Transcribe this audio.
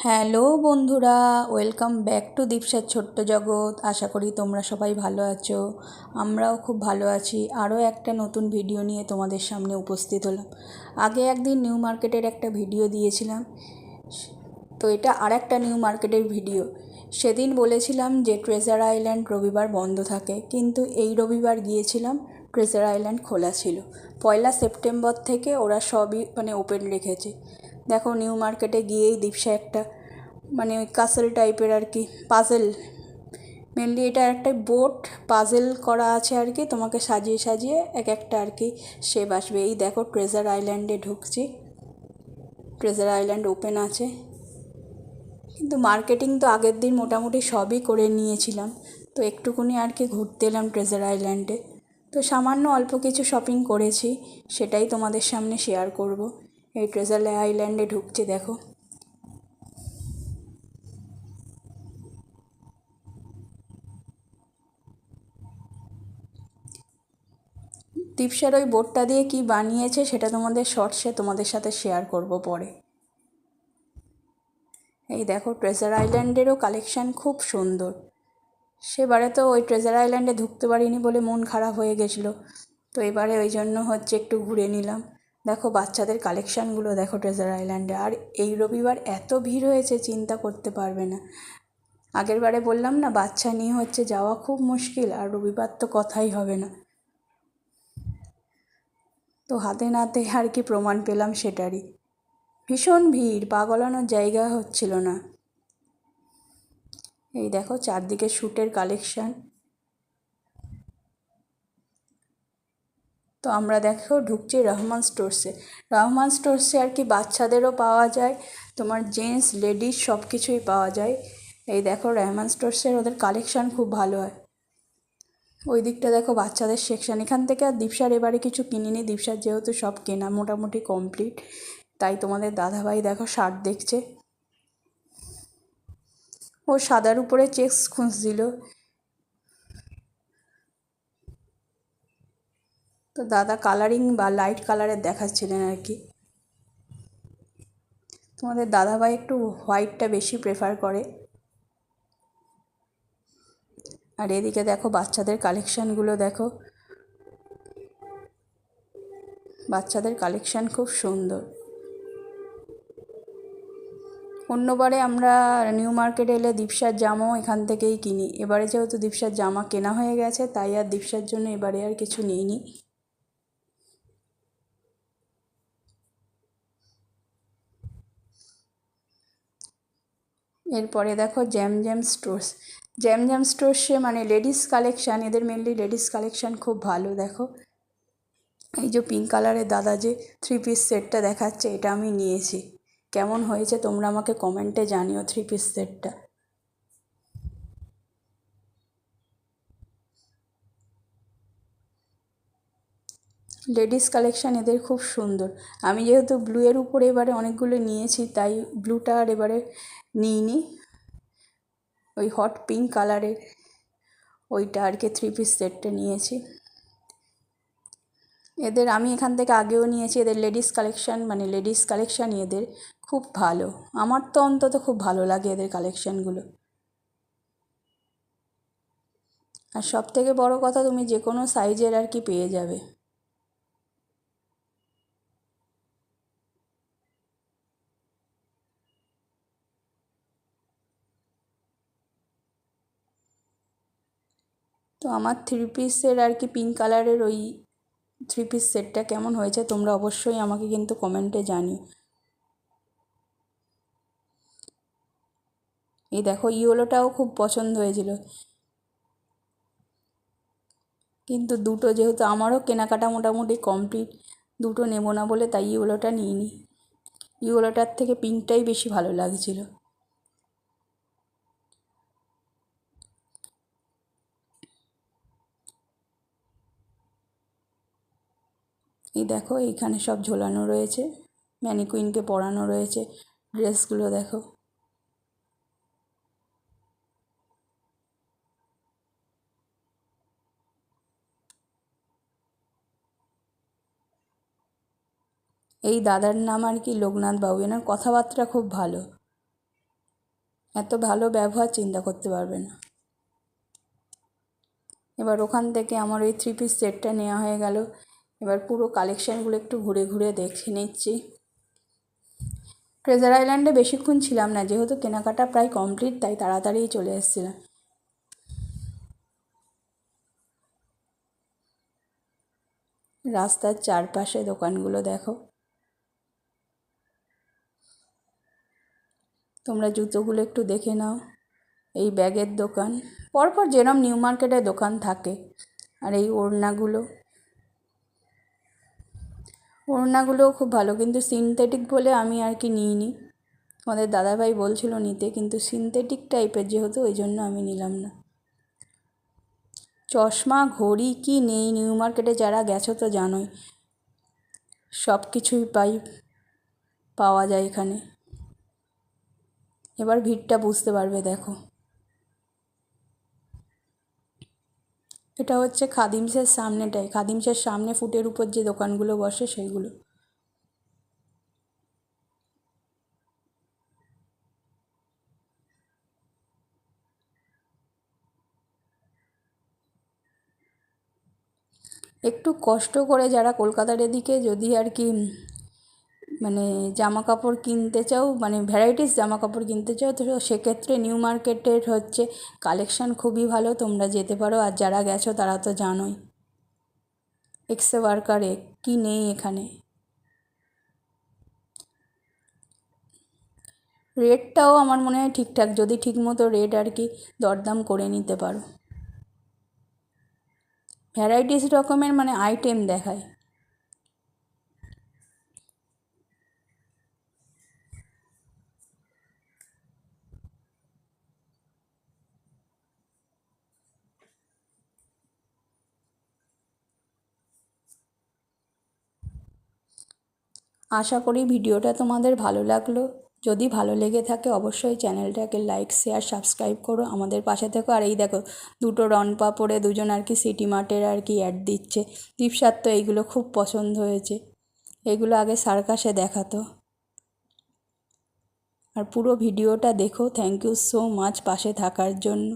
Hello বন্ধুরা, welcome back to দীপসার ছোট্ট জগৎ। আশা করি তোমরা সবাই ভালো আছো। আমরাও খুব ভালো আছি। আরও একটা নতুন ভিডিও নিয়ে তোমাদের সামনে উপস্থিত হলাম। আগে একদিন নিউ মার্কেটের একটা ভিডিও দিয়েছিলাম, তো এটা আর একটা নিউ মার্কেটের ভিডিও। সেদিন বলেছিলাম যে ট্রেজার আইল্যান্ড রবিবার বন্ধ থাকে, কিন্তু এই রবিবার গিয়েছিলাম, ট্রেজার আইল্যান্ড খোলা ছিল। 1 সেপ্টেম্বর থেকে ওরা সবই ওপেন রেখেছে। দেখো, নিউ মার্কেটে গিয়েই দীপসা একটা ওই কাসেল টাইপের আর কি, পাজেল, মেনলি এটা একটা বোট পাজেল করা আছে আর কি, তোমাকে সাজিয়ে সাজিয়ে এক একটা আর কি শেপ আসবে। এই দেখো, ট্রেজার আইল্যান্ডে ঢুকছি। ট্রেজার আইল্যান্ড ওপেন আছে, কিন্তু মার্কেটিং তো আগের দিন মোটামুটি সবই করে নিয়েছিলাম। তো একটুকুনি আর কি ঘুরতে এলাম ট্রেজার আইল্যান্ডে। তো সামান্য অল্প কিছু শপিং করেছি, সেটাই তোমাদের সামনে শেয়ার করব। এই ট্রেজার আইল্যান্ডে ঢুকছি, দেখো। দীপসার ওই বোর্ডটা দিয়ে কি বানিয়েছে সেটা তোমাদের শর্টসে তোমাদের সাথে শেয়ার করব পরে। এই দেখো, ট্রেজার আইল্যান্ডেরও কালেকশান খুব সুন্দর। সেবারে তো ওই ট্রেজার আইল্যান্ডে ঢুকতে পারিনি বলে মন খারাপ হয়ে গেছিলো, তো এবারে ওই জন্য একটু ঘুরে নিলাম। দেখো বাচ্চাদের কালেকশানগুলো দেখো ট্রেজার আইল্যান্ডে। আর এই রবিবার এত ভিড় হয়েছে চিন্তা করতে পারবে না। আগের বারে বললাম না, বাচ্চা নিয়ে যাওয়া খুব মুশকিল, আর রবিবার তো কথাই হবে না। তো হাতে নাতে আর কি প্রমাণ পেলাম সেটারই। ভীষণ ভিড়, পা গলানোর জায়গা হচ্ছিল না। এই দেখো চারদিকে শ্যুটের কালেকশান। তো আমরা দেখো ঢুকছি রহমান স্টোর্সে। রহমান স্টোর্সে আর কি বাচ্চাদেরও পাওয়া যায়, তোমার জেন্টস লেডিস সব কিছুই পাওয়া যায়। এই দেখো রহমান স্টোর্সের ওদের কালেকশান খুব ভালো হয়। ওই দিকটা দেখো বাচ্চাদের সেকশান। এখান থেকে আর দীপসার এবারে কিছু কিনিনি, দীপসার যেহেতু সব কেনা মোটামুটি কমপ্লিট। তাই তোমাদের দাদাভাই দেখো শার্ট দেখছে, ও সাদার উপরে চেক্স খুঁজছিল। তো দাদা কালারিং বা লাইট কালারের দেখাচ্ছিলেন আর কি। তোমাদের দাদাভাই একটু হোয়াইটটা বেশি প্রেফার করে। আর এদিকে দেখো বাচ্চাদের কালেকশানগুলো দেখো, বাচ্চাদের কালেকশান খুব সুন্দর। অন্যবারে আমরা নিউ মার্কেটে এলে দীপসার জামাও এখান থেকেই কিনি। এবারে যেহেতু দীপসার জামা কেনা হয়ে গেছে, তাই আর দীপসার জন্য এবারে আর কিছু নিইনি। এরপরে দেখো Jam Jam stores. Jam Jam স্টোর্সে লেডিস কালেকশান, এদের মেনলি লেডিস কালেকশান খুব ভালো। দেখো এই যে পিঙ্ক কালারের দাদা যে 3 পিস সেটটা দেখাচ্ছে, এটা আমি নিয়েছি। কেমন হয়েছে তোমরা আমাকে কমেন্টে জানিও 3 পিস সেটটা। লেডিস কালেকশান এদের খুব সুন্দর। আমি যেহেতু ব্লুয়ের উপরে এবারে অনেকগুলো নিয়েছি, তাই ব্লুটা আর এবারে নিইনি। ওই হট পিঙ্ক কালারের ওইটা আর কি 3 পিস সেটটা নিয়েছি। এদের আমি এখান থেকে আগেও নিয়েছি। এদের লেডিস কালেকশান লেডিস কালেকশানই এদের খুব ভালো। আমার তো অন্তত খুব ভালো লাগে এদের কালেকশানগুলো। আর সব থেকে বড় কথা, তুমি যে কোনো সাইজের আর কি পেয়ে যাবে। তো আমার 3 পিসের আর কি পিঙ্ক কালারের ওই 3 পিস সেটটা কেমন হয়েছে তোমরা অবশ্যই আমাকে কিন্তু কমেন্টে জানিও। এই দেখো ইয়েলোটাও খুব পছন্দ হয়েছিল, কিন্তু দুটো যেহেতু আমারও কেনাকাটা মোটামুটি কমপ্লিট, দুটো নেবো না বলে তাই ইয়েলোটা নিইনি। ইয়েলোটার থেকে পিঙ্কটাই বেশি ভালো লাগছিল। এই দেখো এইখানে সব ঝোলানো রয়েছে, ম্যানিকুইনকে পরানো রয়েছে ড্রেসগুলো দেখো। এই দাদার নাম আর কি লোকনাথ বাবু, এনার কথাবার্তা খুব ভালো। এত ভালো ব্যবহার চিন্তা করতে পারবে না। এবার ওখান থেকে আমার ওই 3 পিস সেটটা নেওয়া হয়ে গেল। এবার পুরো কালেকশানগুলো একটু ঘুরে ঘুরে দেখে নিচ্ছি। ট্রেজার আইল্যান্ডে বেশিক্ষণ ছিলাম না, যেহেতু কেনাকাটা প্রায় কমপ্লিট, তাই তাড়াতাড়ি চলে এসেছিলাম। রাস্তার চারপাশে দোকানগুলো দেখো। তোমরা জুতোগুলো একটু দেখে নাও। এই ব্যাগের দোকান, পরপর যেরম নিউ মার্কেটের দোকান থাকে। আর এই ওড়নাগুলোও খুব ভালো, কিন্তু সিনথেটিক বলে আমি আর কি নিইনি। আমাদের দাদাভাই বলছিল নিতে, কিন্তু সিনথেটিক টাইপের যেহেতু, ওই জন্য আমি নিলাম না। চশমা, ঘড়ি কি নেই নিউ মার্কেটে, যারা গেছো তো জানোই, সব কিছুই পাওয়া যায় এখানে। এবার ভিড়টা বুঝতে পারবে, দেখো। এটা হচ্ছে খাদিমসের সামনেটাই, খাদিমসের সামনে ফুটের উপর যে দোকানগুলো বসে সেইগুলো। একটু কষ্ট করে যারা কলকাতার এদিকে যদি আর কি মানে জামা কাপড় কিনতে চাও, মানে ভ্যারাইটিস জামা কাপড় কিনতে চাও, তো সেক্ষেত্রে নিউ মার্কেটের হচ্ছে কালেকশান খুবই ভালো, তোমরা যেতে পারো। আর যারা গেছো তারা তো জানোই এক্সে ওয়ার্কারে কি নেই এখানে। রেটটাও আমার মনে হয় ঠিকঠাক, যদি ঠিকমতো রেট আর কি দরদাম করে নিতে পারো। ভ্যারাইটিস রকমের মানে আইটেম দেখায়। আশা করি ভিডিওটা তোমাদের ভালো লাগলো। যদি ভালো লেগে থাকে অবশ্যই চ্যানেলটাকে লাইক, শেয়ার, সাবস্ক্রাইব করো, আমাদের পাশে থেকো। আর এই দেখো, দুটো রনপা পরে দুজন আর কি সিটি মার্টের আর কি অ্যাড দিচ্ছে। দীপসার তো এইগুলো খুব পছন্দ হয়েছে, এগুলো আগে সার্কাসে দেখাতো। আর পুরো ভিডিওটা দেখো। থ্যাংক ইউ সো মাচ পাশে থাকার জন্য।